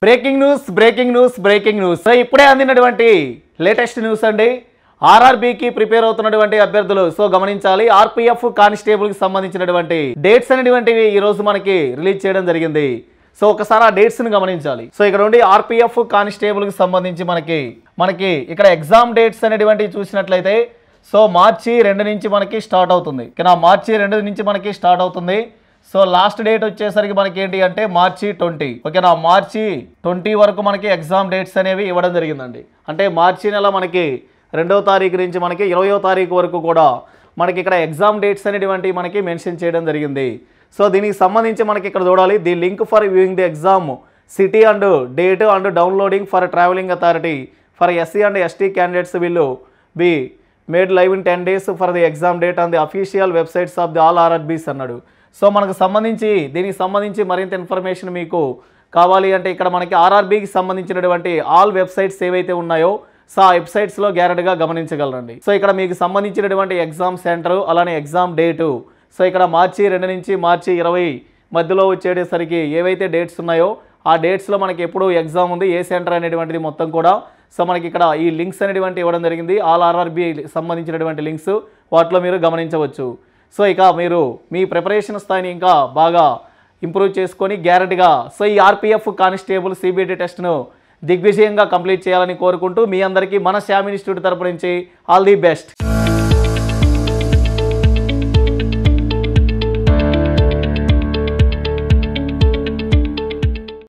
Breaking news so ఇప్పుడే అందినటువంటి latest news అండి. ఆర్ఆర్బీకి prepare అవుతున్నటువంటి అభ్యర్థులు సో గమనించాలి. ఆర్పీఎఫ్ కానిస్టేబుల్ కి సంబంధించినటువంటి డేట్స్ అనేటువంటివి ఈ రోజు మనకి రిలీజ్ చేయడం జరిగింది. సో ఒకసారి ఆ డేట్స్ ని గమనించాలి. సో ఇక్కడ నుండి ఆర్పీఎఫ్ కానిస్టేబుల్ కి సంబంధించి మనకి ఇక్కడ ఎగ్జామ్ డేట్స్ అనేటువంటివి చూసినట్లయితే సో మార్చి 2 నుంచి మనకి స్టార్ట్ అవుతుంది. మార్చి 2 నుంచి మనకి స్టార్ట్ అవుతుంది. సో లాస్ట్ డేట్ వచ్చేసరికి మనకి ఏంటి అంటే మార్చి 20. ఓకేనా, మార్చి 20 వరకు మనకి ఎగ్జామ్ డేట్స్ అనేవి ఇవ్వడం జరిగిందండి. అంటే మార్చి నెల మనకి 2వ తారీఖు నుంచి మనకి 20వ తారీఖు వరకు కూడా మనకి ఇక్కడ ఎగ్జామ్ డేట్స్ అనేటువంటి మనకి మెన్షన్ చేయడం జరిగింది. సో దీనికి సంబంధించి మనకి ఇక్కడ చూడాలి, the link for viewing the exam city and date and downloading for travelling authority for SC and ST candidates will be made live in 10 days for the exam date on the official websites of the all RRBs అన్నాడు. So మనకు సంబంధించి దీనికి సంబంధించి మరింత information మీకు కావాలి అంటే ఇక్కడ మనకి ఆర్ఆర్బీకి సంబంధించినటువంటి ఆల్ వెబ్సైట్స్ ఏవైతే ఉన్నాయో సో ఆ వెబ్సైట్స్లో గ్యారెంటీగా గమనించగలరండి. సో ఇక్కడ మీకు సంబంధించినటువంటి ఎగ్జామ్ సెంటర్ అలానే ఎగ్జామ్ డేటు సో ఇక్కడ మార్చి 2 నుంచి మార్చి 20 మధ్యలో వచ్చేసరికి ఏవైతే డేట్స్ ఉన్నాయో ఆ డేట్స్లో మనకి ఎప్పుడు ఎగ్జామ్ ఉంది, ఏ సెంటర్ అనేటువంటిది మొత్తం కూడా సో మనకి ఇక్కడ ఈ లింక్స్ అనేటువంటి ఇవ్వడం జరిగింది. ఆల్ ఆర్ఆర్బీ సంబంధించినటువంటి లింక్స్ వాటిలో మీరు గమనించవచ్చు. సో ఇక మీరు మీ ప్రిపరేషన్ స్థాయిని ఇంకా బాగా ఇంప్రూవ్ చేసుకొని గ్యారెంటీగా సో ఈ ఆర్పీఎఫ్ కానిస్టేబుల్ సిబిఐటి టెస్ట్ను దిగ్విజయంగా కంప్లీట్ చేయాలని కోరుకుంటూ మీ అందరికీ మన శ్యామ్ ఇన్స్టిట్యూట్ తరపు నుంచి ఆల్ ది బెస్ట్.